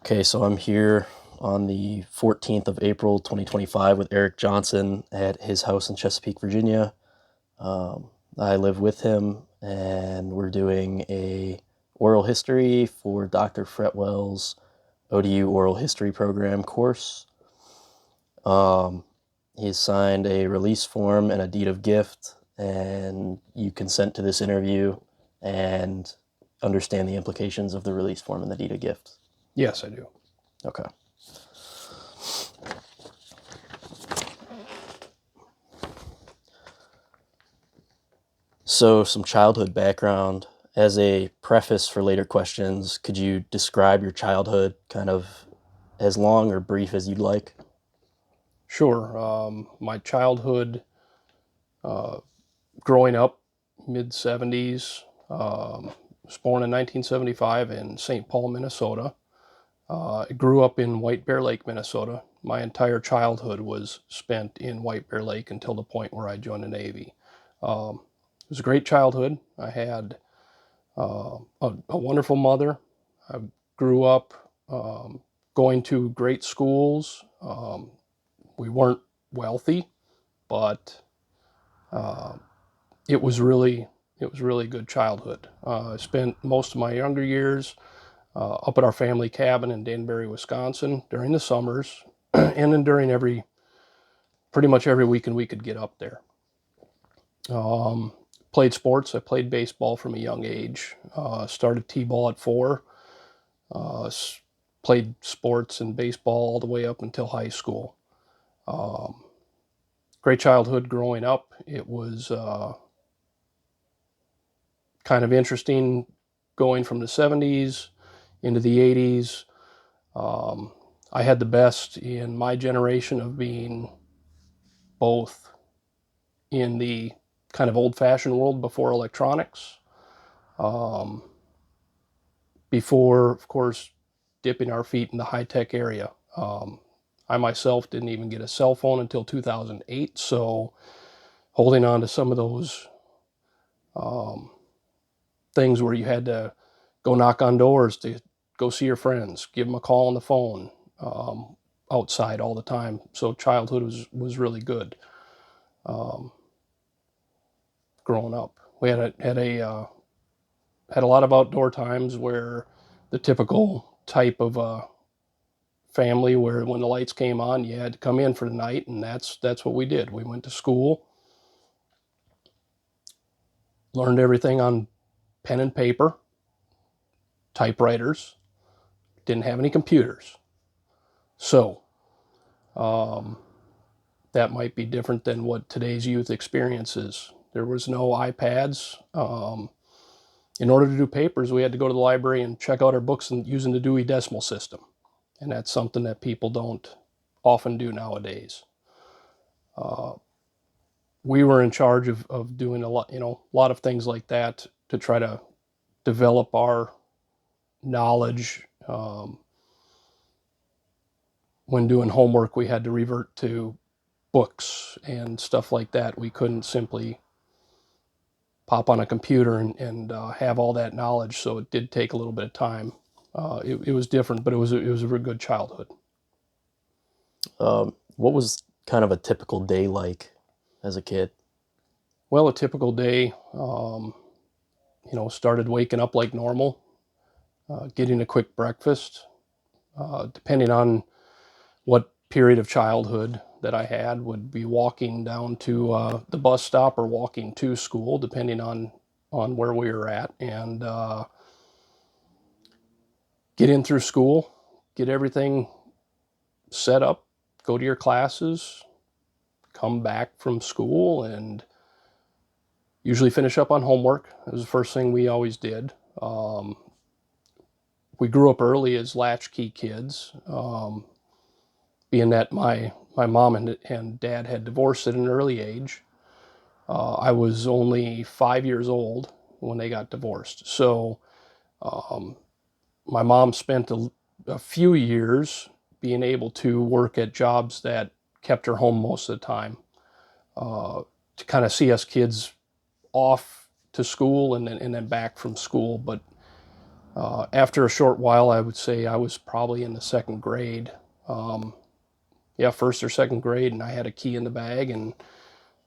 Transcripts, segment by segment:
Okay, so I'm here on the 14th of April, 2025 with Eric Johnson at his house in Chesapeake, Virginia. I live with him and we're doing a oral history for Dr. Fretwell's ODU oral history program course. He's signed a release form and a deed of gift, and you consent to this interview and understand the implications of the release form and the deed of gift. Yes, I do. Okay. So, some childhood background. As a preface for later questions, could you describe your childhood kind of as long or brief as you'd like? Sure. My childhood, growing up, mid-70s, was born in 1975 in St. Paul, Minnesota. I grew up in White Bear Lake, Minnesota. My entire childhood was spent in White Bear Lake until the point where I joined the Navy. It was a great childhood. I had a wonderful mother. I grew up going to great schools. We weren't wealthy, but it was really a good childhood. I spent most of my younger years up at our family cabin in Danbury, Wisconsin during the summers, and then during pretty much every weekend we could get up there. Played sports. I played baseball from a young age. Started t-ball at 4. Played sports and baseball all the way up until high school. Great childhood growing up. It was kind of interesting going from the 70s into the 80s. I had the best in my generation of being both in the kind of old-fashioned world before electronics, before, of course, dipping our feet in the high-tech area. I myself didn't even get a cell phone until 2008, so holding on to some of those things where you had to go knock on doors to go see your friends, give them a call on the phone, outside all the time. So childhood was really good. Growing up, we had a lot of outdoor times where the typical type of family where when the lights came on, you had to come in for the night, and that's what we did. We went to school, learned everything on pen and paper, typewriters, didn't have any computers. So that might be different than what today's youth experiences. There was no iPads. In order to do papers, we had to go to the library and check out our books and using the Dewey Decimal System. And that's something that people don't often do nowadays. We were in charge of doing a lot of things like that to try to develop our knowledge. When doing homework, we had to revert to books and stuff like that. We couldn't simply pop on a computer and have all that knowledge. So it did take a little bit of time. It was different, but it was a very good childhood. What was kind of a typical day like as a kid? Well, a typical day, started waking up like normal, getting a quick breakfast. Depending on what period of childhood that I had, would be walking down to the bus stop or walking to school, depending on where we were at, and get in through school, get everything set up, go to your classes, come back from school, and usually finish up on homework. That was the first thing we always did. We grew up early as latchkey kids, being that my mom and dad had divorced at an early age. I was only 5 years old when they got divorced. So my mom spent a few years being able to work at jobs that kept her home most of the time, to kind of see us kids off to school and then back from school. But After a short while, I would say I was probably in the second grade. Yeah, first or second grade, and I had a key in the bag, and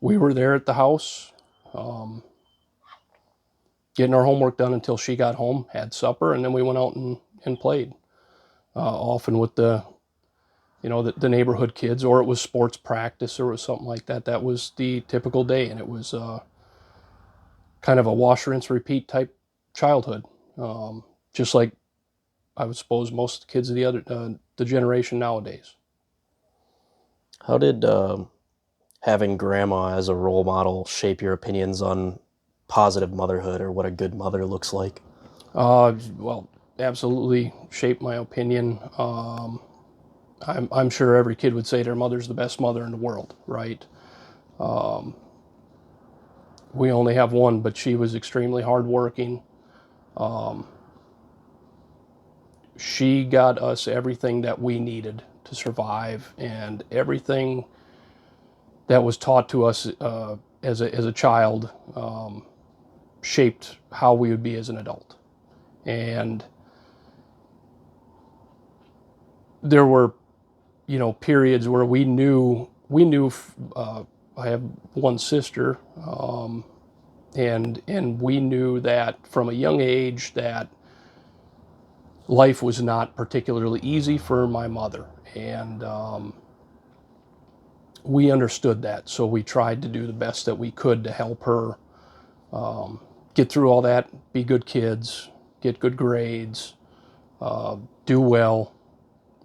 we were there at the house, getting our homework done until she got home, had supper, and then we went out and played. Often with the neighborhood kids, or it was sports practice, or it was something like that. That was the typical day, and it was kind of a wash, rinse, repeat type childhood. Just like I would suppose most kids of the generation nowadays. How did having grandma as a role model shape your opinions on positive motherhood or what a good mother looks like? Well, absolutely shaped my opinion. I'm sure every kid would say their mother's the best mother in the world, right? We only have one, but she was extremely hardworking. She got us everything that we needed to survive, and everything that was taught to us as a child shaped how we would be as an adult. And there were, periods where we knew. I have one sister, and we knew that from a young age that life was not particularly easy for my mother, and we understood that. So we tried to do the best that we could to help her get through all that, be good kids, get good grades, do well,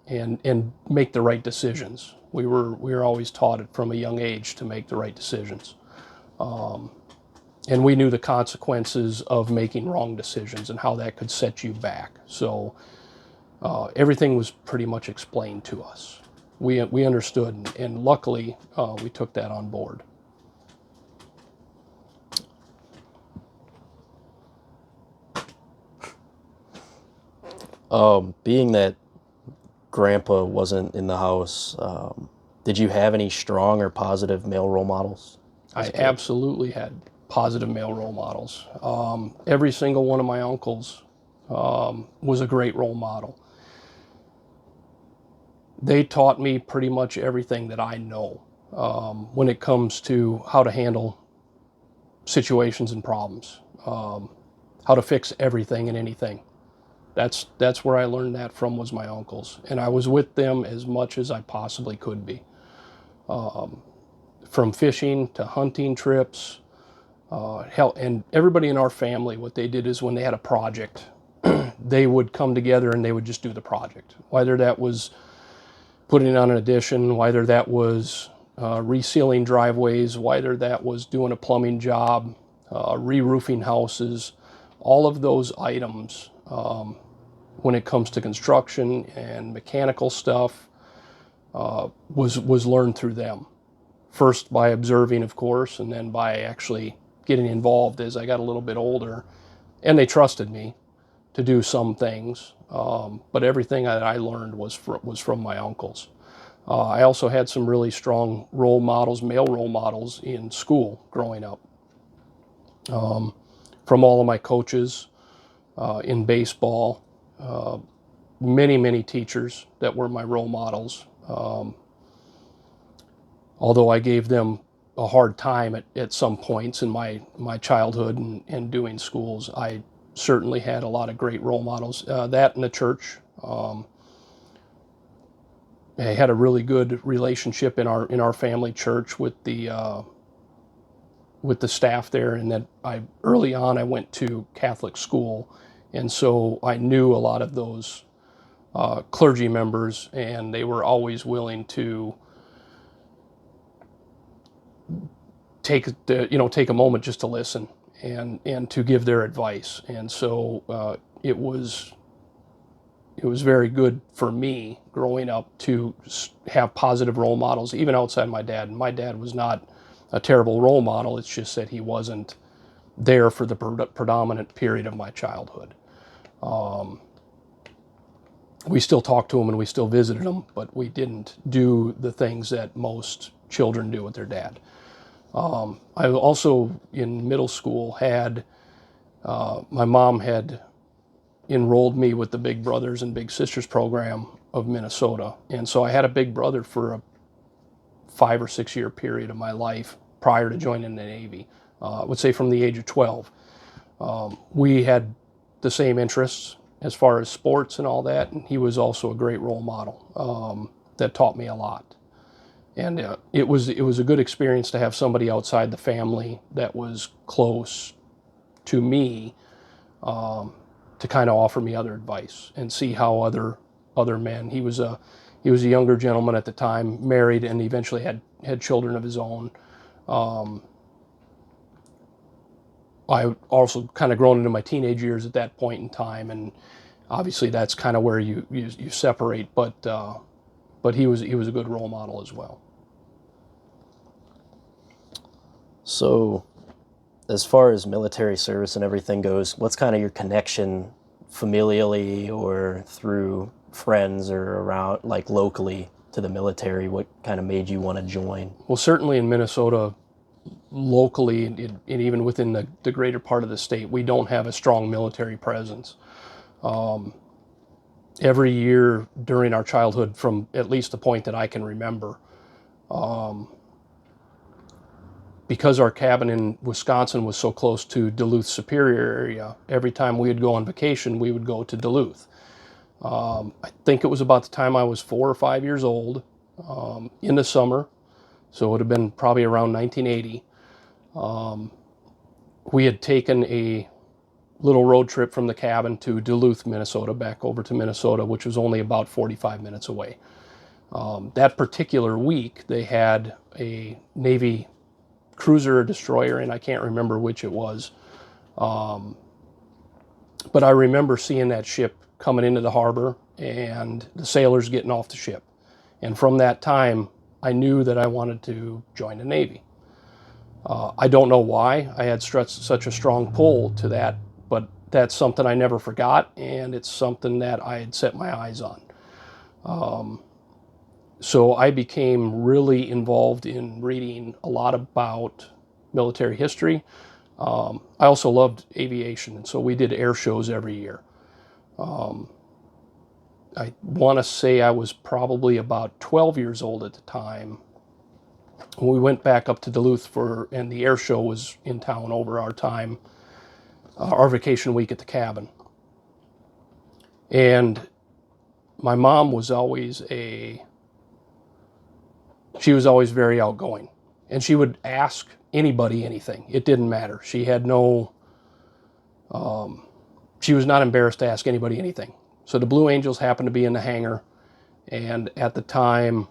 and make the right decisions. We were always taught it from a young age to make the right decisions, and we knew the consequences of making wrong decisions and how that could set you back. So everything was pretty much explained to us. We understood, and luckily we took that on board. Being that grandpa wasn't in the house, did you have any strong or positive male role models as I a kid? absolutely had positive male role models. Every single one of my uncles was a great role model. They taught me pretty much everything that I know when it comes to how to handle situations and problems, how to fix everything and anything. That's where I learned that from, was my uncles, and I was with them as much as I possibly could be, from fishing to hunting trips. Hell, and everybody in our family, what they did is when they had a project, they would come together and they would just do the project. Whether that was putting on an addition, whether that was resealing driveways, whether that was doing a plumbing job, re-roofing houses, all of those items, when it comes to construction and mechanical stuff, was learned through them. First by observing, of course, and then by actually getting involved as I got a little bit older. And they trusted me to do some things, but everything that I learned was from my uncles. I also had some really strong role models, male role models, in school growing up. From all of my coaches in baseball, many, many teachers that were my role models. Although I gave them a hard time at some points in my childhood and doing schools, I certainly had a lot of great role models. That in the church. I had a really good relationship in our family church with the staff there, and then early on I went to Catholic school, and so I knew a lot of those clergy members, and they were always willing to take a moment just to listen and to give their advice. And so it was very good for me growing up to have positive role models, even outside my dad. And my dad was not a terrible role model. It's just that he wasn't there for the predominant period of my childhood. We still talked to him and we still visited him, but we didn't do the things that most children do with their dad. I also, in middle school, had my mom had enrolled me with the Big Brothers and Big Sisters program of Minnesota. And so I had a big brother for a 5 or 6 year period of my life prior to joining the Navy. I would say from the age of 12. We had the same interests as far as sports and all that, and he was also a great role model that taught me a lot. And it was a good experience to have somebody outside the family that was close to me to kind of offer me other advice and see how other men. He was a younger gentleman at the time, married, and eventually had children of his own. I also kind of grown into my teenage years at that point in time, and obviously that's kind of where you separate. But he was a good role model as well. So, as far as military service and everything goes, what's kind of your connection familially or through friends or around, like locally, to the military? What kind of made you want to join? Well, certainly in Minnesota, locally, and even within the greater part of the state, we don't have a strong military presence. Every year during our childhood, from at least the point that I can remember, because our cabin in Wisconsin was so close to Duluth Superior area, every time we would go on vacation, we would go to Duluth. I think it was about the time I was 4 or 5 years old, in the summer, so it would have been probably around 1980. We had taken a little road trip from the cabin to Duluth, Minnesota, back over to Minnesota, which was only about 45 minutes away. That particular week, they had a Navy cruiser or destroyer, and I can't remember which it was. But I remember seeing that ship coming into the harbor and the sailors getting off the ship. And from that time, I knew that I wanted to join the Navy. I don't know why I had such a strong pull to that, but that's something I never forgot, and it's something that I had set my eyes on. So I became really involved in reading a lot about military history. I also loved aviation, and so we did air shows every year. I want to say I was probably about 12 years old at the time. We went back up to Duluth and the air show was in town over our time, our vacation week at the cabin. And my mom was always she was always very outgoing, and she would ask anybody anything. It didn't matter. She was not embarrassed to ask anybody anything. So the Blue Angels happened to be in the hangar, and at the time,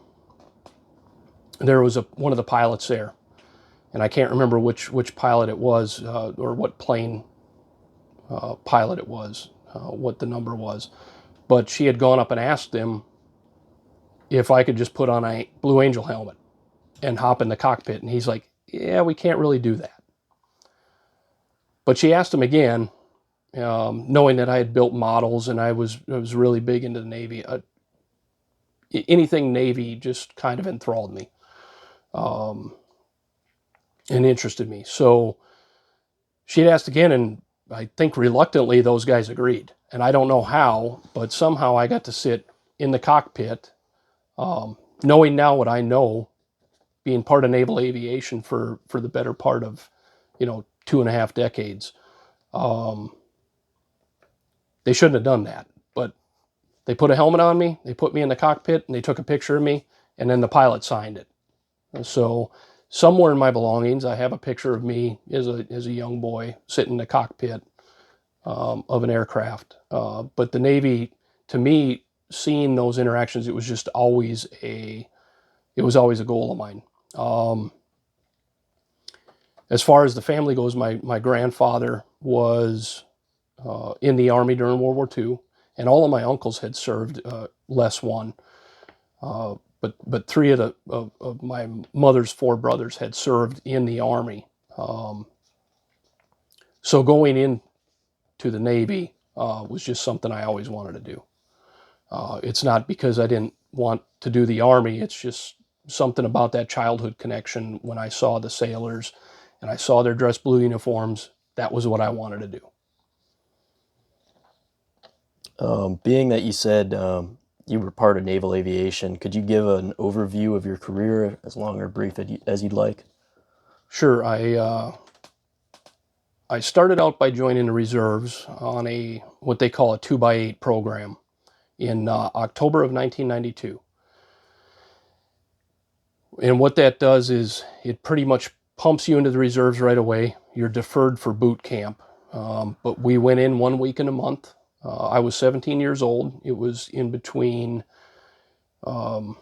there was one of the pilots there, and I can't remember which pilot it was, or what plane pilot it was, what the number was, but she had gone up and asked him if I could just put on a Blue Angel helmet and hop in the cockpit, and he's like, "Yeah, we can't really do that." But she asked him again, knowing that I had built models and I was really big into the Navy. Anything Navy just kind of enthralled me. And interested me. So she'd asked again, and I think reluctantly those guys agreed. And I don't know how, but somehow I got to sit in the cockpit, knowing now what I know, being part of naval aviation for the better part of, 2.5 decades. They shouldn't have done that, but they put a helmet on me, they put me in the cockpit, and they took a picture of me, and then the pilot signed it. So somewhere in my belongings, I have a picture of me as a young boy sitting in the cockpit of an aircraft. But the Navy, to me, seeing those interactions, it was just always a goal of mine. As far as the family goes, my grandfather was in the Army during World War II, and all of my uncles had served, less one. But three of my mother's four brothers had served in the Army. So going into the Navy was just something I always wanted to do. It's not because I didn't want to do the Army. It's just something about that childhood connection when I saw the sailors and I saw their dress blue uniforms. That was what I wanted to do. Being that you said you were part of naval aviation, could you give an overview of your career, as long or brief as you'd like? Sure. I started out by joining the reserves on a what they call a 2x8 program in October of 1992. And what that does is it pretty much pumps you into the reserves right away. You're deferred for boot camp. But we went in 1 week in a month. I was 17 years old. It was in between, um,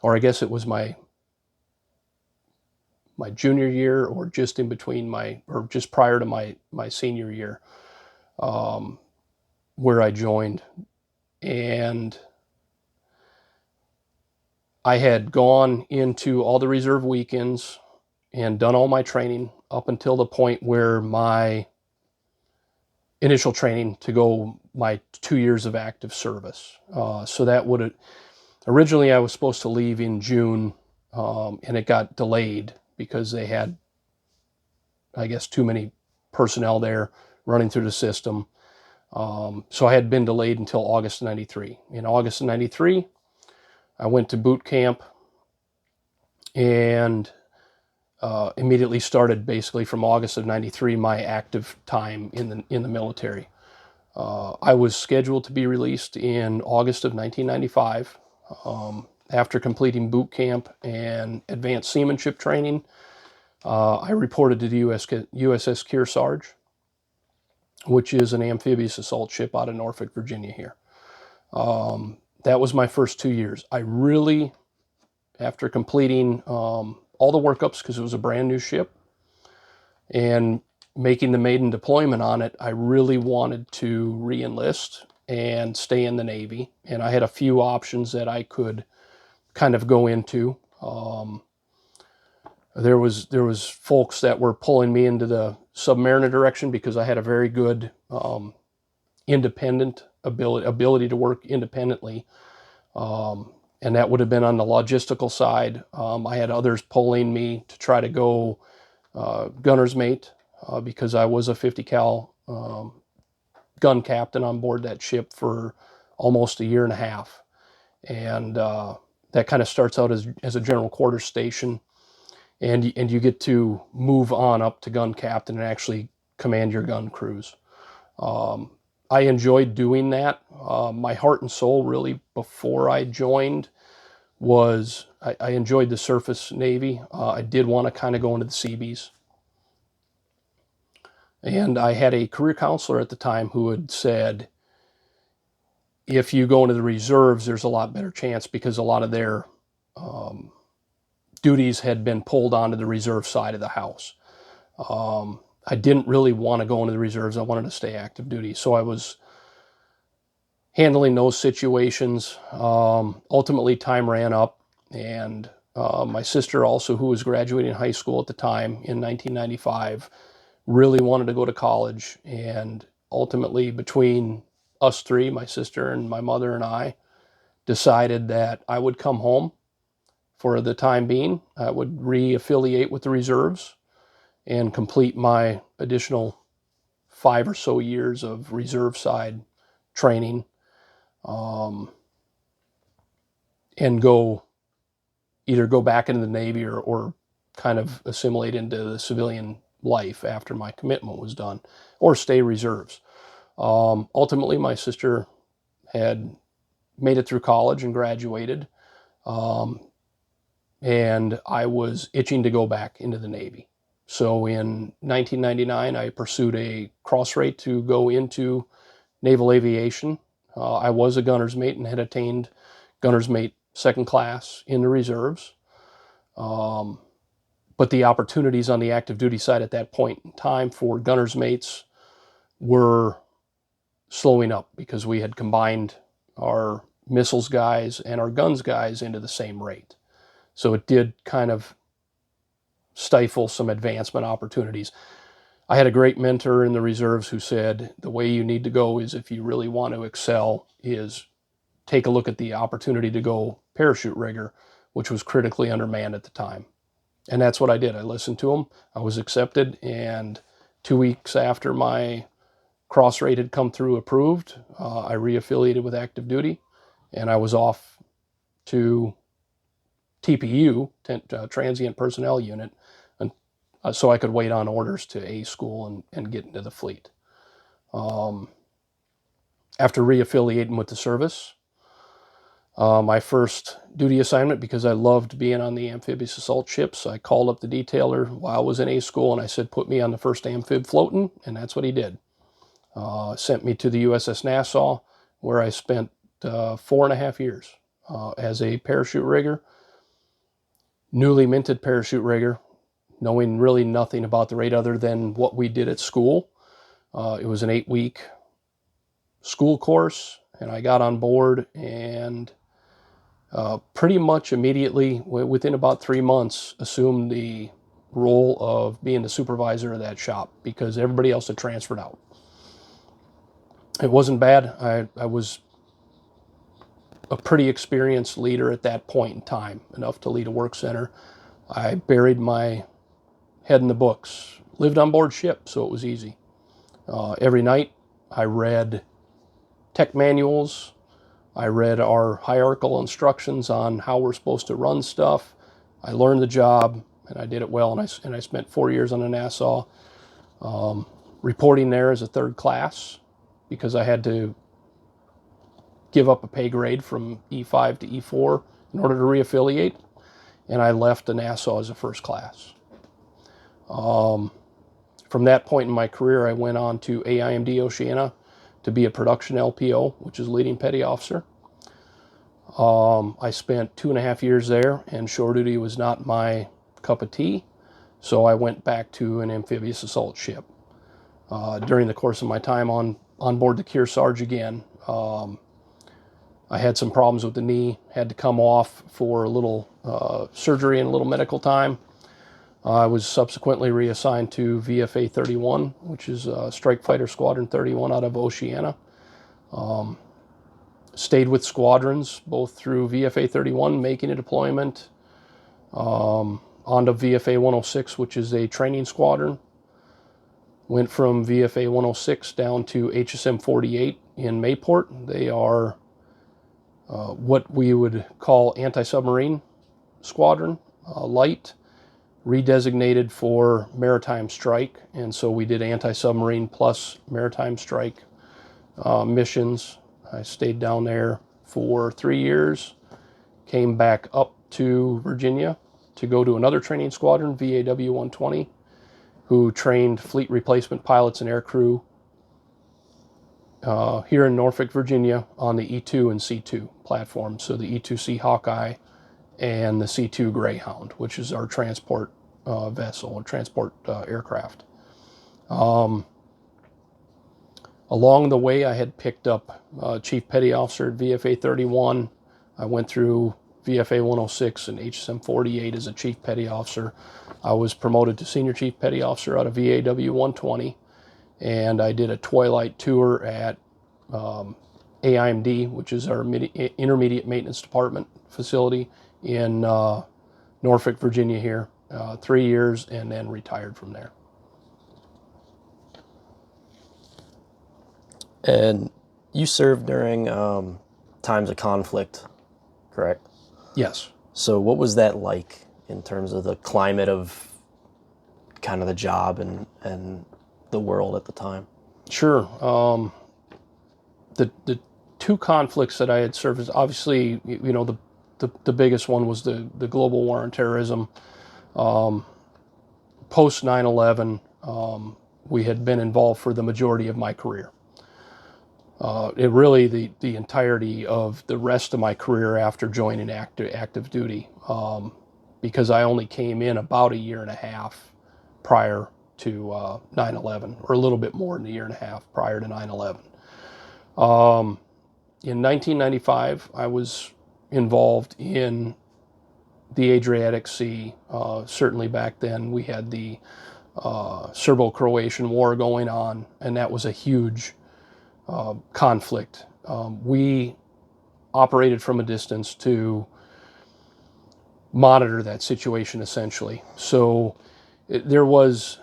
or I guess it was my junior year, or just in between or just prior to my senior year, um, where I joined. And I had gone into all the reserve weekends and done all my training up until the point where my initial training to go my 2 years of active service. So that would originally I was supposed to leave in June, and it got delayed because they had, I guess, too many personnel there running through the system. So I had been delayed until August of 93. In August of 93, I went to boot camp and immediately started, basically from August of 93, my active time in the military. I was scheduled to be released in August of 1995. After completing boot camp and advanced seamanship training, I reported to the USS Kearsarge, which is an amphibious assault ship out of Norfolk, Virginia here. That was my first 2 years. I really, after completing all the workups, because it was a brand new ship, and making the maiden deployment on it, I really wanted to re-enlist and stay in the Navy. And I had a few options that I could kind of go into. There was folks that were pulling me into the submariner direction because I had a very good independent ability to work independently. And that would have been on the logistical side. I had others pulling me to try to go gunner's mate, because I was a 50 cal gun captain on board that ship for almost a year and a half. And that kind of starts out as a general quarters station, and you get to move on up to gun captain and actually command your gun crews. Um, I enjoyed doing that. My heart and soul, really, before I joined, was I enjoyed the surface Navy. I did want to kind of go into the Seabees. And I had a career counselor at the time who had said, if you go into the reserves, there's a lot better chance, because a lot of their um, duties had been pulled onto the reserve side of the house. I didn't really want to go into the reserves. I wanted to stay active duty. So I was handling those situations. Ultimately, time ran up, and my sister, also, who was graduating high school at the time in 1995, really wanted to go to college. And ultimately, between us three, my sister and my mother and I, decided that I would come home for the time being. I would re-affiliate with the reserves and complete my additional 5 or so years of reserve side training, um, and either go back into the Navy, or kind of assimilate into the civilian life after my commitment was done, or stay reserves. Ultimately, my sister had made it through college and graduated, um, and I was itching to go back into the Navy. So in 1999, I pursued a cross rate to go into naval aviation. I was a gunner's mate and had attained gunner's mate second class in the reserves. Um, but the opportunities on the active duty side at that point in time for gunner's mates were slowing up, because we had combined our missiles guys and our guns guys into the same rate. So it did kind of stifle some advancement opportunities. I had a great mentor in the reserves who said, the way you need to go is, if you really want to excel, is take a look at the opportunity to go parachute rigger, which was critically undermanned at the time. And that's what I did. I listened to him. I was accepted. And 2 weeks after my cross rate had come through approved. I reaffiliated with active duty, and I was off to TPU, Transient Personnel Unit, and so I could wait on orders to A school and get into the fleet. After reaffiliating with the service, my first duty assignment, because I loved being on the amphibious assault ships, I called up the detailer while I was in A school and I said, put me on the first amphib floating, and that's what he did. Sent me to the USS Nassau, where I spent 4.5 years as a parachute rigger, newly minted parachute rigger, knowing really nothing about the rate other than what we did at school. It was an 8-week school course, and I got on board, and pretty much immediately, within about 3 months, assumed the role of being the supervisor of that shop because everybody else had transferred out. It wasn't bad. I was a pretty experienced leader at that point in time, enough to lead a work center. I buried my head in the books, lived on board ship, so it was easy. Every night I read tech manuals. I read our hierarchical instructions on how we're supposed to run stuff. I learned the job, and I did it well, and I spent 4 years on the Nassau, reporting there as a third class because I had to give up a pay grade from E5 to E4 in order to reaffiliate, and I left the Nassau as a first class. From that point in my career, I went on to AIMD Oceana to be a production LPO, which is leading petty officer. I spent 2.5 years there, and shore duty was not my cup of tea, so I went back to an amphibious assault ship. During the course of my time on board the Kearsarge again, I had some problems with the knee, had to come off for a little surgery and a little medical time. I was subsequently reassigned to VFA 31, which is Strike Fighter Squadron 31 out of Oceana. Stayed with squadrons, both through VFA 31, making a deployment, onto VFA 106, which is a training squadron. Went from VFA 106 down to HSM 48 in Mayport. They are what we would call anti-submarine squadron, light, redesignated for maritime strike, and so we did anti-submarine plus maritime strike missions. I stayed down there for 3 years, came back up to Virginia to go to another training squadron, VAW 120, who trained fleet replacement pilots and aircrew here in Norfolk, Virginia, on the E2 and C2 platforms. So the E2C Hawkeye and the C2 Greyhound, which is our transport vessel or transport aircraft. Along the way, I had picked up Chief Petty Officer at VFA 31. I went through VFA 106 and HSM 48 as a Chief Petty Officer. I was promoted to Senior Chief Petty Officer out of VAW 120, and I did a twilight tour at AIMD, which is our Intermediate Maintenance Department facility in Norfolk, Virginia here, 3 years, and then retired from there. And you served during times of conflict, correct? Yes. So what was that like in terms of the climate of kind of the job and the world at the time? Sure. The two conflicts that I had served is obviously, you know, the biggest one was the global war on terrorism. Post 9/11, we had been involved for the majority of my career. It really, the entirety of the rest of my career after joining active duty, because I only came in about 1.5 years prior to 9/11, or a little bit more than 1.5 years prior to 9/11. In 1995, I was involved in the Adriatic Sea. Certainly back then, we had the Serbo-Croatian War going on, and that was a huge conflict. We operated from a distance to monitor that situation, essentially. So there was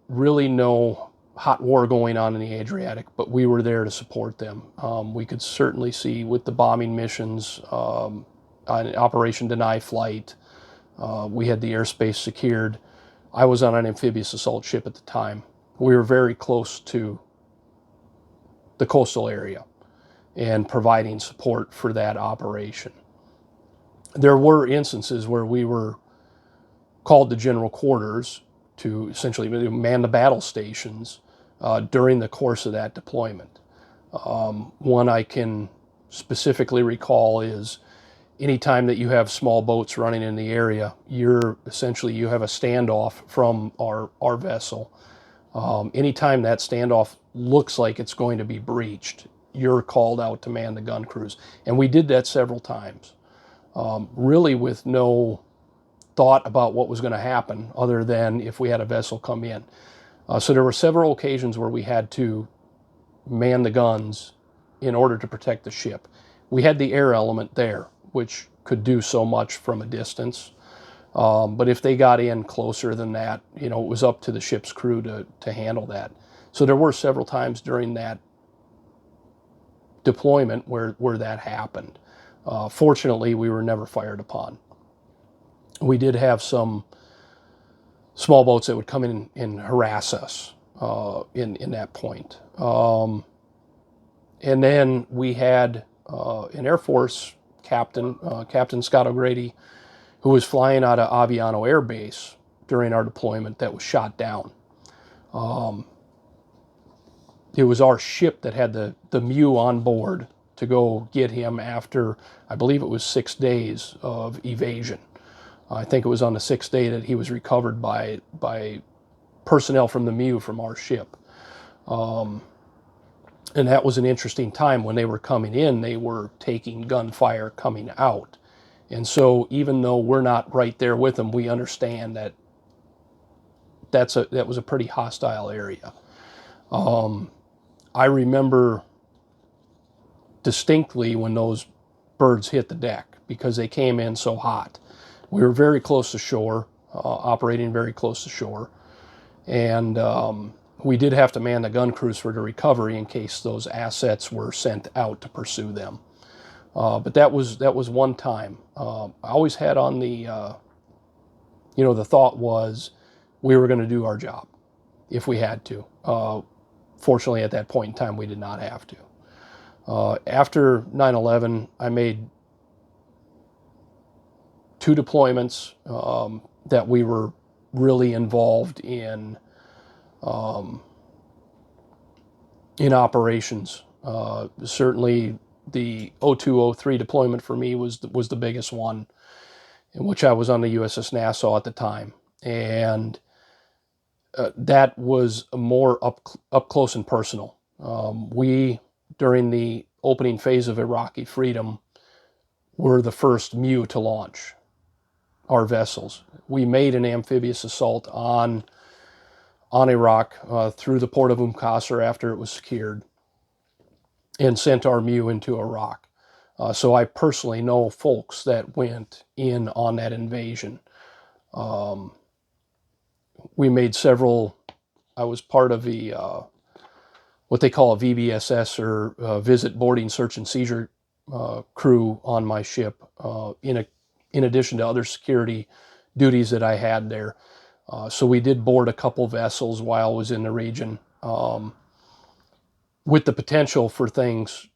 really no hot war going on in the Adriatic, but we were there to support them. We could certainly see with the bombing missions, on Operation Deny Flight, we had the airspace secured. I was on an amphibious assault ship at the time. We were very close to the coastal area and providing support for that operation. There were instances where we were called to general quarters to essentially man the battle stations during the course of that deployment. One I can specifically recall is anytime that you have small boats running in the area, you have a standoff from our vessel. Anytime that standoff looks like it's going to be breached, you're called out to man the gun crews. And we did that several times, really with no thought about what was going to happen other than if we had a vessel come in. So there were several occasions where we had to man the guns in order to protect the ship. We had the air element there, which could do so much from a distance. But if they got in closer than that, it was up to the ship's crew to handle that. So there were several times during that deployment where that happened. Fortunately, we were never fired upon. We did have some small boats that would come in and harass us in that point. And then we had an Air Force captain, Captain Scott O'Grady, who was flying out of Aviano Air Base during our deployment that was shot down. It was our ship that had the MEU on board to go get him after, I believe it was 6 days of evasion. I think it was on the 6th day that he was recovered by personnel from the MEU from our ship. And that was an interesting time. When they were coming in, they were taking gunfire coming out. And so even though we're not right there with them, we understand that that was a pretty hostile area. I remember distinctly when those birds hit the deck because they came in so hot. We were very close to shore, operating very close to shore, and we did have to man the gun crews for the recovery in case those assets were sent out to pursue them. But that was one time. I always had on the thought was we were going to do our job if we had to. Fortunately, at that point in time, we did not have to. After 9/11, I made 2 deployments that we were really involved in operations. Certainly, the 02-03 deployment for me was the biggest one, in which I was on the USS Nassau at the time, and that was more up close and personal. We, during the opening phase of Iraqi freedom, were the first MEU to launch our vessels. We made an amphibious assault on Iraq through the port of Qasr after it was secured, and sent our MEU into Iraq. So I personally know folks that went in on that invasion. We made several. I was part of what they call a VBSS, or Visit Boarding Search and Seizure crew on my ship, in addition to other security duties that I had there. So we did board a couple vessels while I was in the region, with the potential for things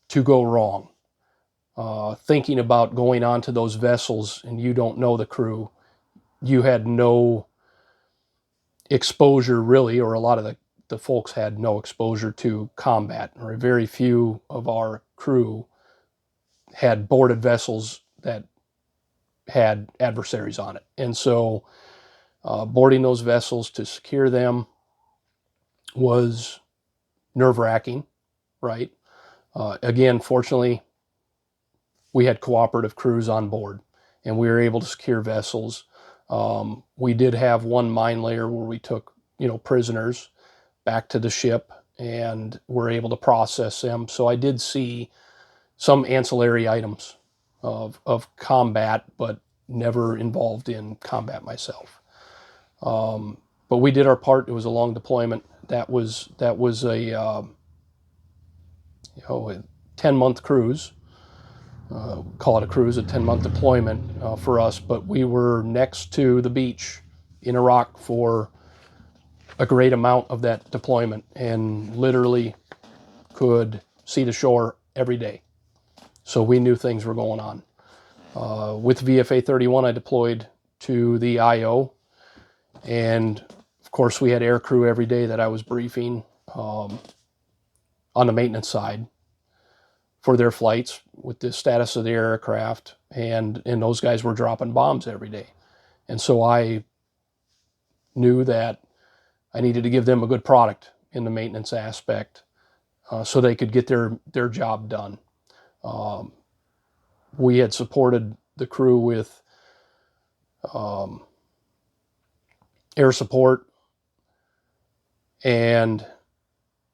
to go wrong. Thinking about going onto those vessels and you don't know the crew, you had no exposure really, or a lot of the folks had no exposure to combat, or very few of our crew had boarded vessels that had adversaries on it. And so boarding those vessels to secure them was nerve-wracking, right? Again, fortunately, we had cooperative crews on board, and we were able to secure vessels. We did have one mine layer where we took, prisoners back to the ship and were able to process them. So I did see some ancillary items of combat, but never involved in combat myself. but we did our part. It was a long deployment. That was a a 10-month cruise. Call it a cruise, a 10-month deployment for us. But we were next to the beach in Iraq for a great amount of that deployment, and literally could see the shore every day. So we knew things were going on. With VFA 31, I deployed to the IO, and of course we had air crew every day that I was briefing on the maintenance side for their flights with the status of the aircraft, and those guys were dropping bombs every day. And so I knew that I needed to give them a good product in the maintenance aspect so they could get their job done. We had supported the crew with air support, and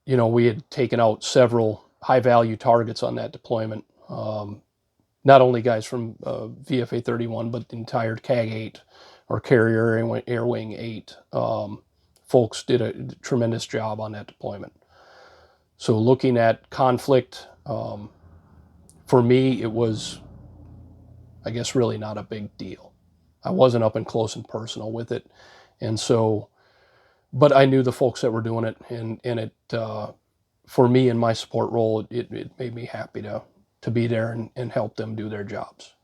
we had taken out several high-value targets on that deployment. Not only guys from VFA 31, but the entire CAG 8 or Carrier Air Wing 8. Folks did a tremendous job on that deployment. So looking at conflict, for me, it was, I guess, really not a big deal. I wasn't up and close and personal with it. And so, but I knew the folks that were doing it, and it, for me in my support role, it made me happy to be there and help them do their jobs.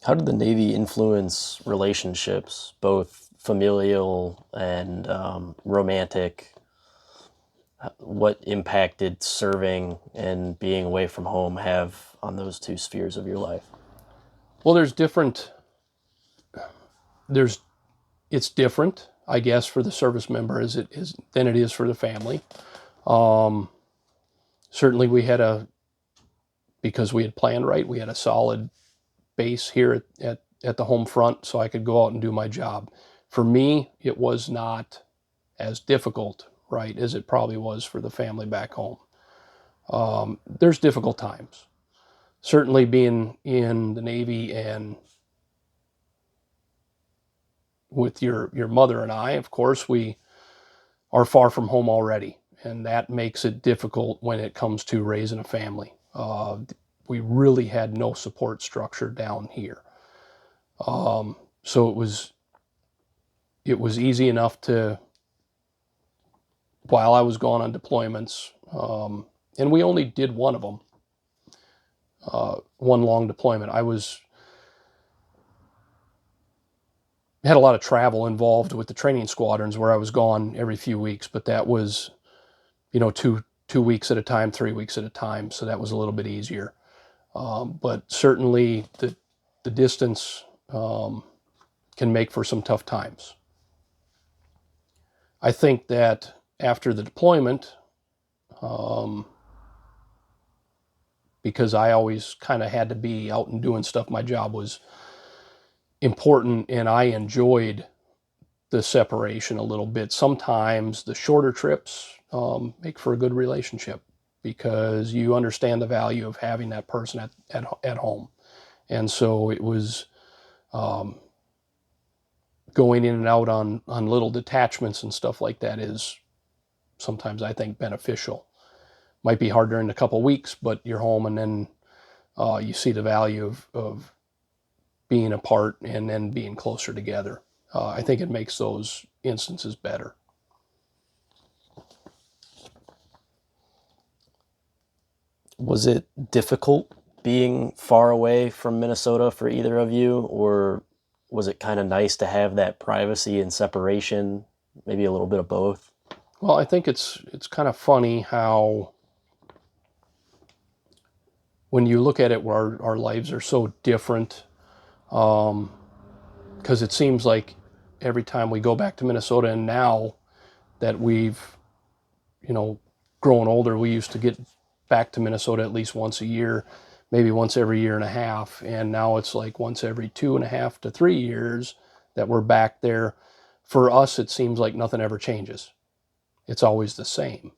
How did the Navy influence relationships, both familial and romantic? What impact did serving and being away from home have on those two spheres of your life? Well, it's different, I guess, for the service member than it is for the family. Certainly because we had planned right, we had a solid base here at the home front, so I could go out and do my job. For me, it was not as difficult, right, as it probably was for the family back home. There's difficult times. Certainly being in the Navy and with your mother and I, of course, we are far from home already, and that makes it difficult when it comes to raising a family. We really had no support structure down here. So it was easy enough to, while I was gone on deployments, and we only did one of them, one long deployment. Had a lot of travel involved with the training squadrons where I was gone every few weeks, but that was, 2 weeks at a time, 3 weeks at a time, so that was a little bit easier. But certainly the distance can make for some tough times. I think that after the deployment, because I always kind of had to be out and doing stuff, my job was important, and I enjoyed the separation a little bit. Sometimes the shorter trips make for a good relationship because you understand the value of having that person at home. And so it was going in and out on little detachments and stuff like that is sometimes, I think, beneficial. Might be hard during a couple of weeks, but you're home, and then you see the value of being apart and then being closer together. I think it makes those instances better. Was it difficult being far away from Minnesota for either of you, or was it kind of nice to have that privacy and separation? Maybe a little bit of both? Well, I think it's kind of funny how when you look at it where our lives are so different, because it seems like every time we go back to Minnesota, and now that we've, grown older, we used to get back to Minnesota at least once a year, maybe once every year and a half. And now it's like once every 2.5 to 3 years that we're back there. For us, it seems like nothing ever changes. It's always the same.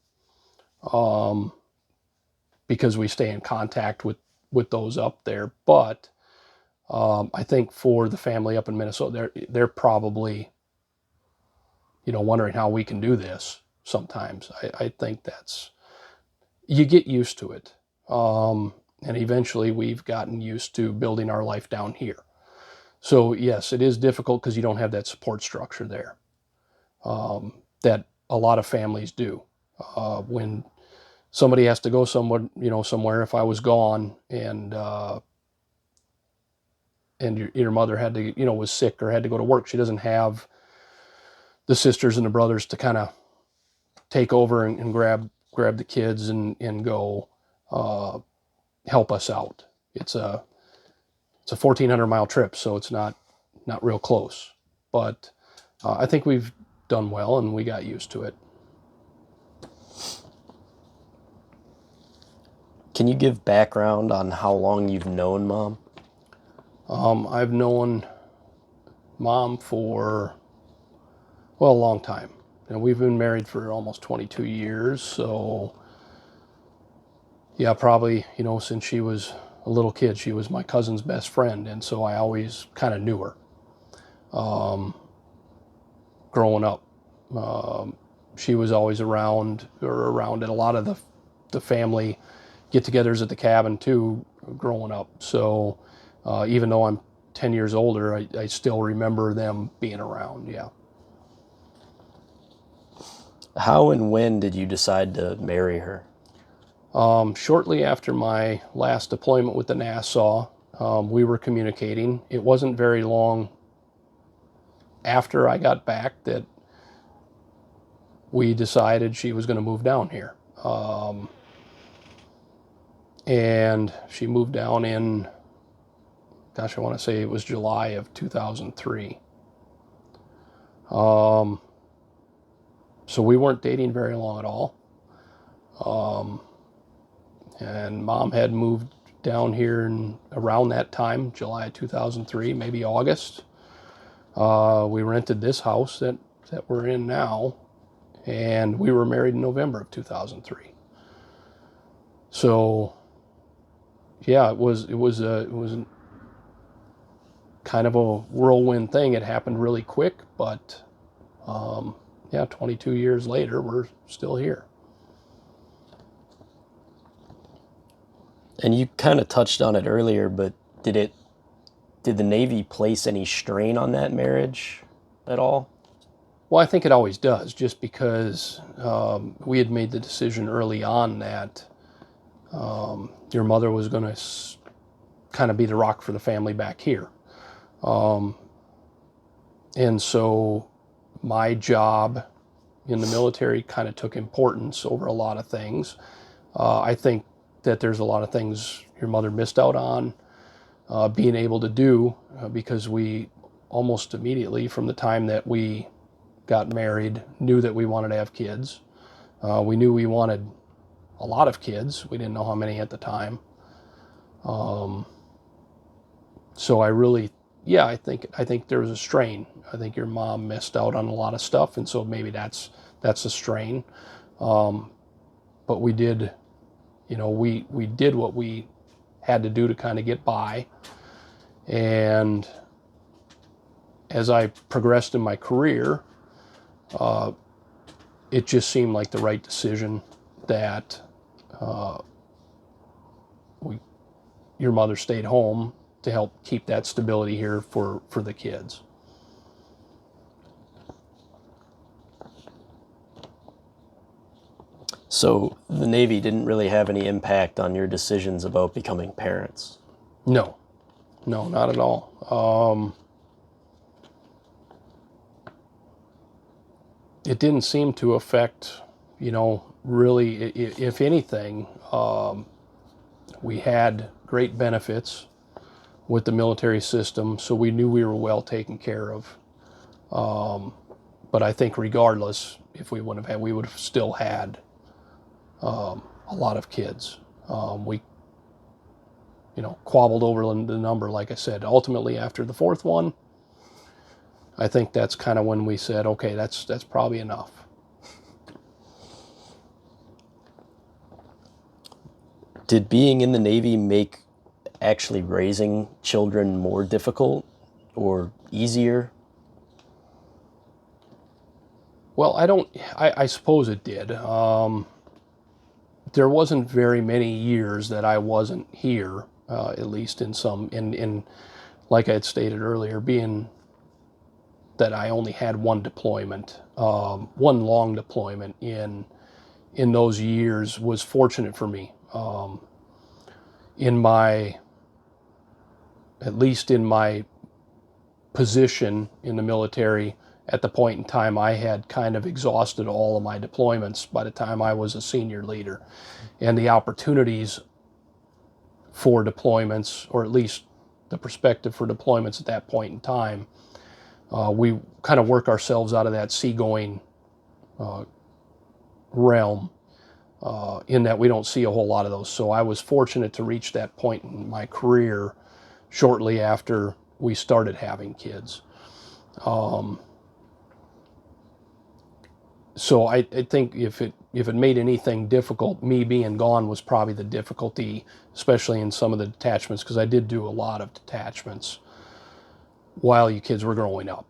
Because we stay in contact with those up there. But I think for the family up in Minnesota, they're probably, wondering how we can do this sometimes. I think you get used to it. And eventually we've gotten used to building our life down here. So yes, it is difficult because you don't have that support structure there, that a lot of families do. When somebody has to go somewhere, if I was gone and your mother had to, was sick or had to go to work, she doesn't have the sisters and the brothers to kind of take over and grab the kids and go help us out. It's a 1,400-mile trip, so it's not real close. But I think we've done well, and we got used to it. Can you give background on how long you've known Mom? I've known Mom for, well, a long time. We've been married for almost 22 years, so yeah, probably, since she was a little kid. She was my cousin's best friend, and so I always kind of knew her growing up. She was always around at a lot of the family get-togethers at the cabin too, growing up. So even though I'm 10 years older, I still remember them being around. Yeah. How and when did you decide to marry her? Shortly after my last deployment with the Nassau, we were communicating. It wasn't very long after I got back that we decided she was going to move down here. And she moved down in, gosh, I want to say it was July of 2003. So we weren't dating very long at all. And Mom had moved down here around that time, July 2003, maybe August. We rented this house that we're in now, and we were married in November of 2003. So yeah, it was kind of a whirlwind thing. It happened really quick, but yeah, 22 years later, we're still here. And you kind of touched on it earlier, but did the Navy place any strain on that marriage at all? Well, I think it always does, just because we had made the decision early on that your mother was going to kind of be the rock for the family back here. And so my job in the military kind of took importance over a lot of things. I think that there's a lot of things your mother missed out on being able to do because we almost immediately from the time that we got married knew that we wanted to have kids. We knew we wanted a lot of kids. We didn't know how many at the time. So I really, yeah, I think there was a strain. I think your mom missed out on a lot of stuff, and so maybe that's a strain. But we did, we did what we had to do to kind of get by. And as I progressed in my career, it just seemed like the right decision that your mother stayed home to help keep that stability here for the kids. So the Navy didn't really have any impact on your decisions about becoming parents? No, not at all. It didn't seem to affect, really, if anything, we had great benefits with the military system, so we knew we were well taken care of. But I think regardless, if we wouldn't have had, we would have still had a lot of kids. We, quabbled over the number, like I said. Ultimately, after the fourth one, I think that's kind of when we said, okay, that's probably enough. Did being in the Navy make actually raising children more difficult or easier? Well, I suppose it did. There wasn't very many years that I wasn't here, at least like I had stated earlier, being that I only had one deployment, one long deployment in those years was fortunate for me. In my, at least in my position in the military, at the point in time, I had kind of exhausted all of my deployments by the time I was a senior leader. And the opportunities for deployments, or at least the perspective for deployments at that point in time, we kind of work ourselves out of that seagoing realm, in that we don't see a whole lot of those. So I was fortunate to reach that point in my career shortly after we started having kids. So I think if it made anything difficult, me being gone was probably the difficulty, especially in some of the detachments, because I did do a lot of detachments while you kids were growing up.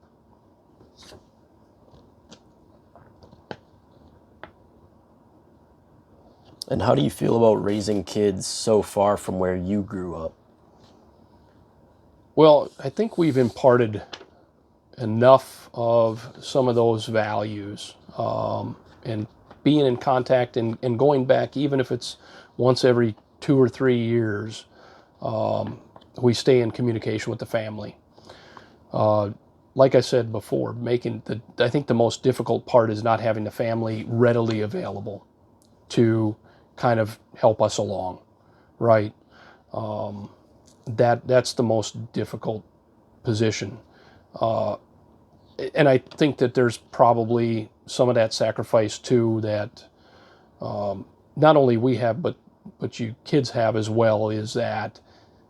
And how do you feel about raising kids so far from where you grew up? Well, I think we've imparted enough of some of those values, and being in contact and going back, even if it's once every 2 or 3 years, we stay in communication with the family. Like I said before, I think the most difficult part is not having the family readily available to kind of help us along, right? That's the most difficult position. And I think that there's probably some of that sacrifice too that not only we have, but you kids have as well, is that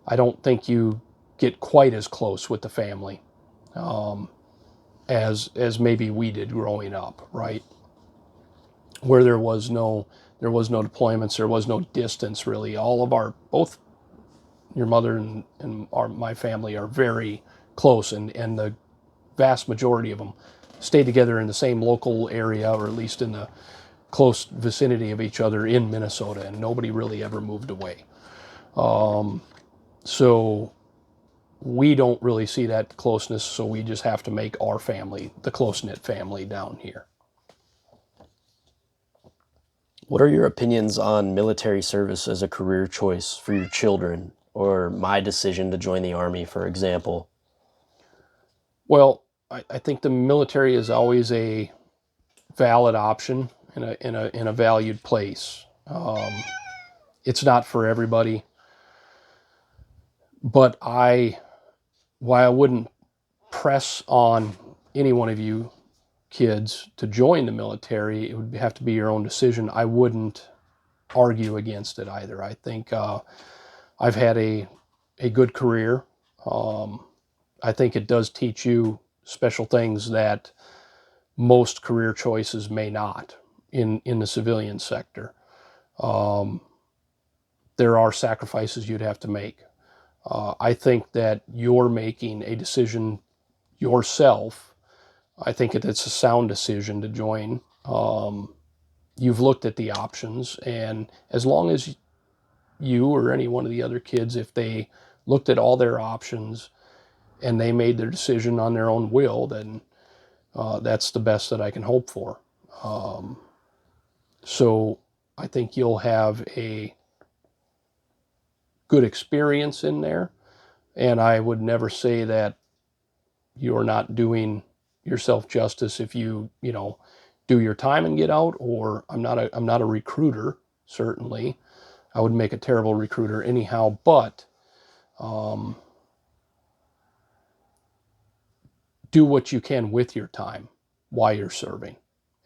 I don't think you get quite as close with the family, as maybe we did growing up, right? Where there was no deployments, there was no distance really. All of our, both your mother and my family are very close, and the vast majority of them stay together in the same local area, or at least in the close vicinity of each other in Minnesota, and nobody really ever moved away. So we don't really see that closeness, so we just have to make our family the close-knit family down here. What are your opinions on military service as a career choice for your children, or my decision to join the Army, for example? Well, I think the military is always a valid option in a valued place. It's not for everybody, but while I wouldn't press on any one of you kids to join the military, it would have to be your own decision. I wouldn't argue against it either. I think I've had a good career. I think it does teach you special things that most career choices may not in the civilian sector. There are sacrifices you'd have to make. I think that you're making a decision yourself. I think it's a sound decision to join. You've looked at the options, and as long as you or any one of the other kids, if they looked at all their options and they made their decision on their own will, then that's the best that I can hope for. So I think you'll have a good experience in there, and I would never say that you're not doing yourself justice if you know, do your time and get out. Or I'm not a recruiter, certainly. I would make a terrible recruiter anyhow, but do what you can with your time while you're serving,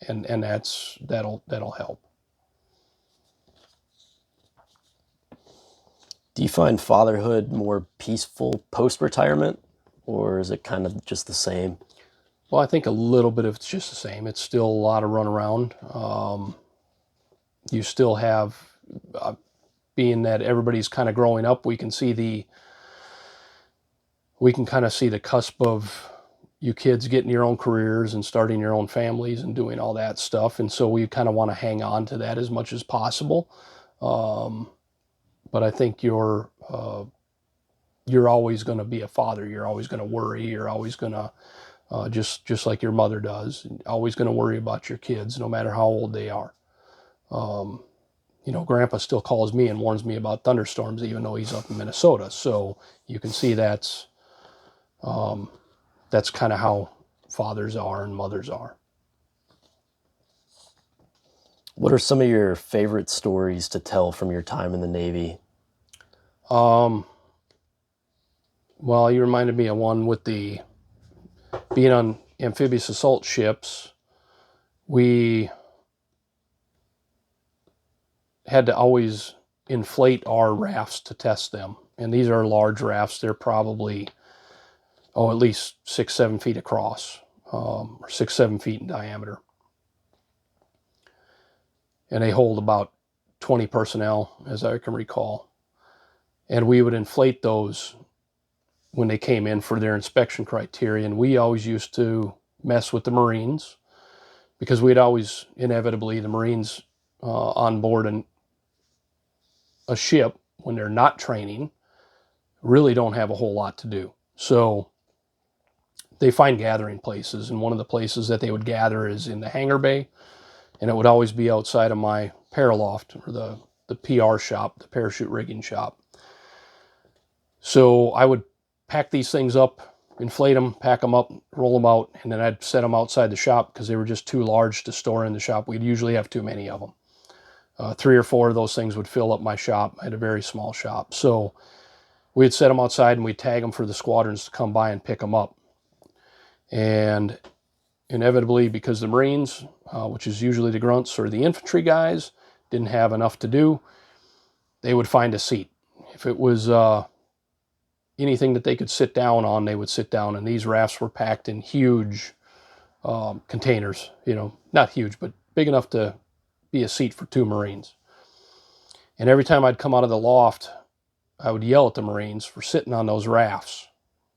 and that'll help. Do you find fatherhood more peaceful post-retirement, or is it kind of just the same? Well, I think a little bit of it's just the same. It's still a lot of run around. You still have being that everybody's kind of growing up, we can kind of see the cusp of you kids getting your own careers and starting your own families and doing all that stuff. And so we kind of want to hang on to that as much as possible. But I think you're always going to be a father. You're always going to worry. You're always going to just like your mother does. Always going to worry about your kids, no matter how old they are. Grandpa still calls me and warns me about thunderstorms, even though he's up in Minnesota. So you can see that's kind of how fathers are and mothers are. What are some of your favorite stories to tell from your time in the Navy? Well, you reminded me of one with being on amphibious assault ships. We had to always inflate our rafts to test them. And these are large rafts. They're probably, at least 6-7 feet across, or 6-7 feet in diameter. And they hold about 20 personnel, as I can recall. And we would inflate those when they came in for their inspection criteria. And we always used to mess with the Marines, because we'd always, inevitably, the Marines on board a ship, when they're not training, really don't have a whole lot to do. So they find gathering places, and one of the places that they would gather is in the hangar bay, and it would always be outside of my paraloft, or the PR shop, the parachute rigging shop. So I would pack these things up, inflate them, pack them up, roll them out, and then I'd set them outside the shop because they were just too large to store in the shop. We'd usually have too many of them. 3 or 4 of those things would fill up my shop. I had a very small shop. So we'd set them outside and we'd tag them for the squadrons to come by and pick them up. And inevitably, because the Marines, which is usually the grunts or the infantry guys, didn't have enough to do, they would find a seat. If it was anything that they could sit down on, they would sit down. And these rafts were packed in huge containers, not huge, but big enough to be a seat for 2 Marines. And every time I'd come out of the loft, I would yell at the Marines for sitting on those rafts.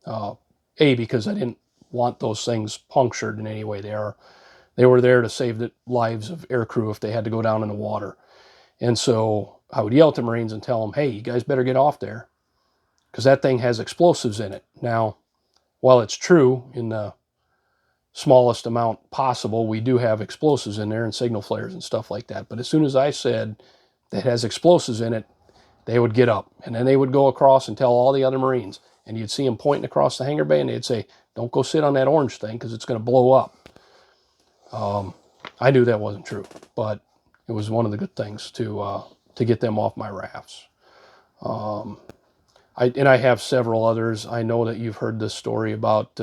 Because I didn't want those things punctured in any way. They were there to save the lives of aircrew if they had to go down in the water. And so I would yell at the Marines and tell them, hey, you guys better get off there, because that thing has explosives in it. Now, while it's true in the smallest amount possible, we do have explosives in there and signal flares and stuff like that. But as soon as I said that has explosives in it, they would get up, and then they would go across and tell all the other Marines, and you'd see them pointing across the hangar bay, and they'd say, don't go sit on that orange thing because it's going to blow up. I knew that wasn't true, but it was one of the good things to get them off my rafts. I have several others. I know that you've heard this story about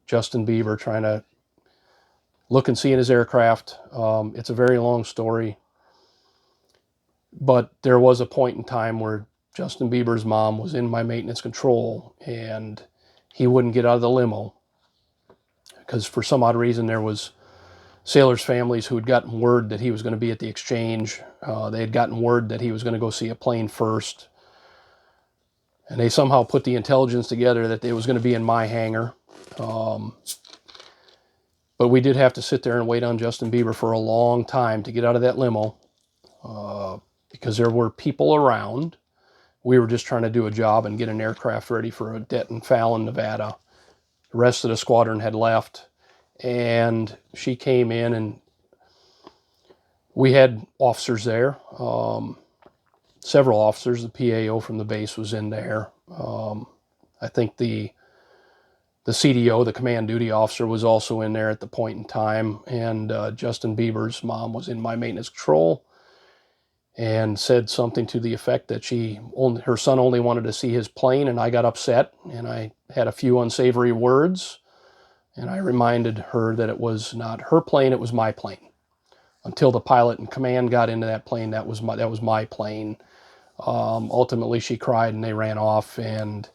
Justin Bieber trying to look and see in his aircraft. It's a very long story, but there was a point in time where Justin Bieber's mom was in my maintenance control, and he wouldn't get out of the limo because for some odd reason there was sailors' families who had gotten word that he was going to be at the exchange. They had gotten word that he was going to go see a plane first, and they somehow put the intelligence together that it was going to be in my hangar. But we did have to sit there and wait on Justin Bieber for a long time to get out of that limo because there were people around. We were just trying to do a job and get an aircraft ready for a det in Fallon, Nevada. The rest of the squadron had left, and she came in, and we had officers there. Several officers. The PAO from the base was in there. I think the CDO, the command duty officer, was also in there at the point in time, and Justin Bieber's mom was in my maintenance control and said something to the effect that her son only wanted to see his plane, and I got upset, and I had a few unsavory words, and I reminded her that it was not her plane, it was my plane. Until the pilot in command got into that plane, that was my plane. Ultimately, she cried, and they ran off, and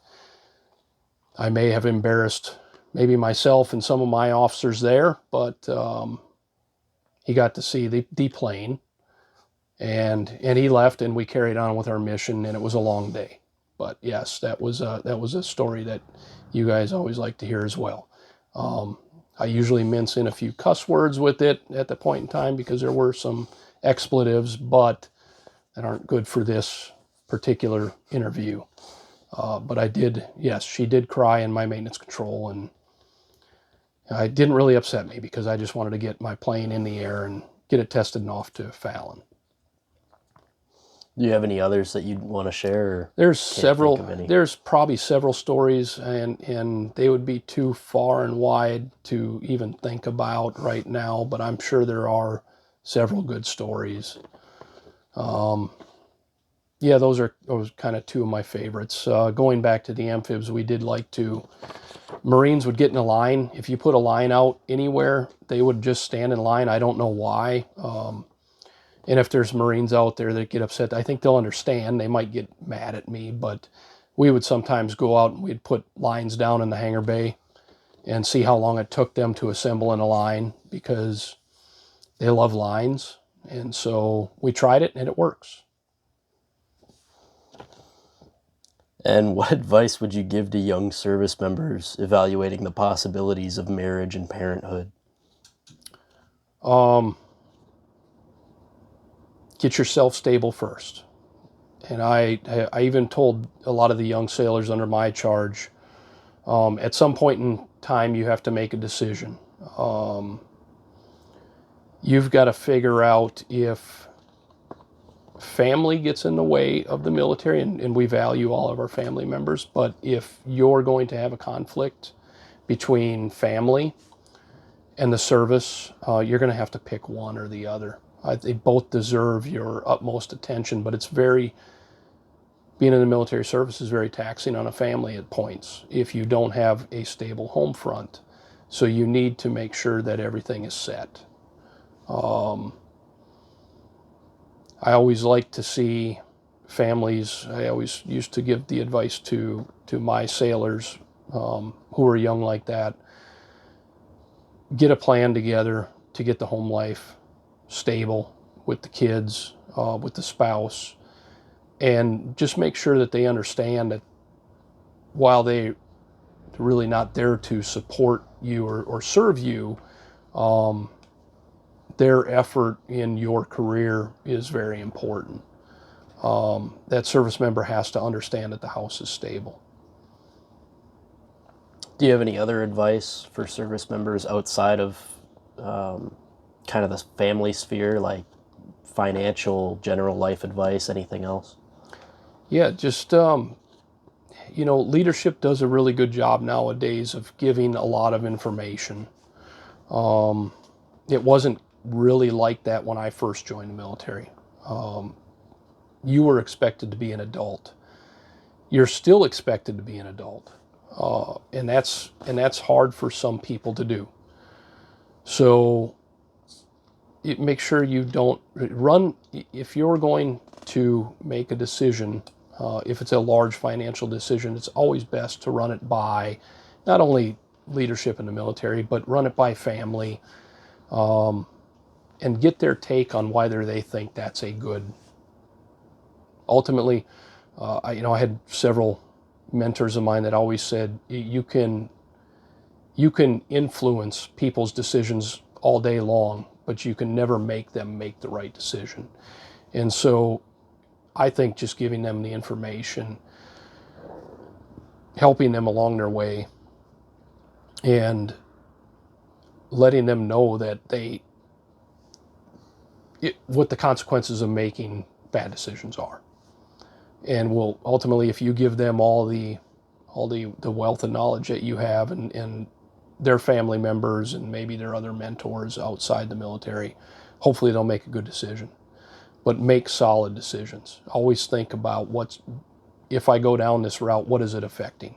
I may have embarrassed maybe myself and some of my officers there, but he got to see the plane. And he left, and we carried on with our mission, and it was a long day. But yes, that was a story that you guys always like to hear as well. I usually mince in a few cuss words with it at the point in time because there were some expletives, but that aren't good for this particular interview. But I did, yes, she did cry in my maintenance control, and it didn't really upset me because I just wanted to get my plane in the air and get it tested and off to Fallon. Do you have any others that you'd want to share, or There's can't think several, of any? there's probably several stories, and they would be too far and wide to even think about right now, but I'm sure there are several good stories. Yeah, those kind of two of my favorites. Going back to the amphibs, we did like to, Marines would get in a line. If you put a line out anywhere, they would just stand in line. I don't know why. And if there's Marines out there that get upset, I think they'll understand. They might get mad at me, but we would sometimes go out and we'd put lines down in the hangar bay and see how long it took them to assemble in a line because they love lines. And so we tried it and it works. And what advice would you give to young service members evaluating the possibilities of marriage and parenthood? Um, get yourself stable first. And I even told a lot of the young sailors under my charge, at some point in time, you have to make a decision. You've got to figure out if family gets in the way of the military, and we value all of our family members, but if you're going to have a conflict between family and the service, you're going to have to pick one or the other. They both deserve your utmost attention, but being in the military service is very taxing on a family at points if you don't have a stable home front. So you need to make sure that everything is set. I always like to see families. I always used to give the advice to my sailors who are young like that. Get a plan together to get the home life stable with the kids, with the spouse, and just make sure that they understand that while they're really not there to support you or serve you, their effort in your career is very important. That service member has to understand that the house is stable. Do you have any other advice for service members outside of kind of the family sphere, like financial, general life advice, anything else? Yeah, just leadership does a really good job nowadays of giving a lot of information. It wasn't really like that when I first joined the military. You were expected to be an adult. You're still expected to be an adult, and that's hard for some people to do. So make sure you don't run. If you're going to make a decision, if it's a large financial decision, it's always best to run it by not only leadership in the military, but run it by family, and get their take on whether they think that's a good. Ultimately, I had several mentors of mine that always said you can influence people's decisions all day long, but you can never make them make the right decision. And so I think just giving them the information, helping them along their way, and letting them know that what the consequences of making bad decisions are. And will ultimately, if you give them all the wealth and knowledge that you have, and their family members and maybe their other mentors outside the military, hopefully they'll make a good decision. But make solid decisions. Always think about if I go down this route, what is it affecting?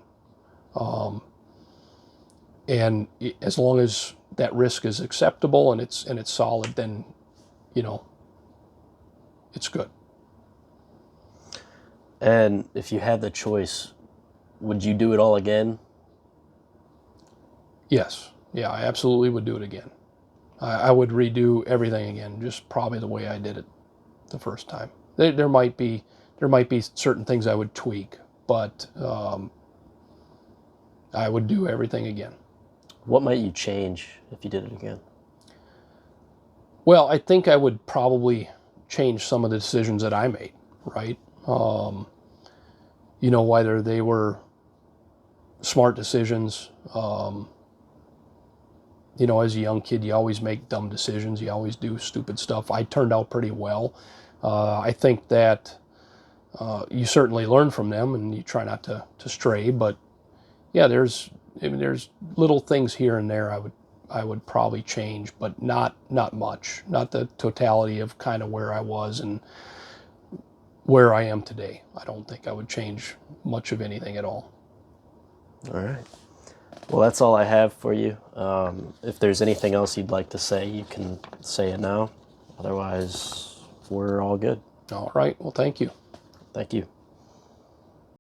And as long as that risk is acceptable and it's solid, then you know it's good. And if you had the choice, would you do it all again? Yes, yeah, I absolutely would do it again. I would redo everything again, just probably the way I did it. the first time. There might be certain things I would tweak, but I would do everything again. What might you change if you did it again? Well, I think I would probably change some of the decisions that I made, right? Whether they were smart decisions. As a young kid, you always make dumb decisions. You always do stupid stuff. I turned out pretty well. I think that you certainly learn from them, and you try not to stray. But yeah, there's little things here and there I would probably change, but not much. Not the totality of kind of where I was and where I am today. I don't think I would change much of anything at all. All right. Well, that's all I have for you. If there's anything else you'd like to say, you can say it now. Otherwise, we're all good. All right. Well, thank you. Thank you.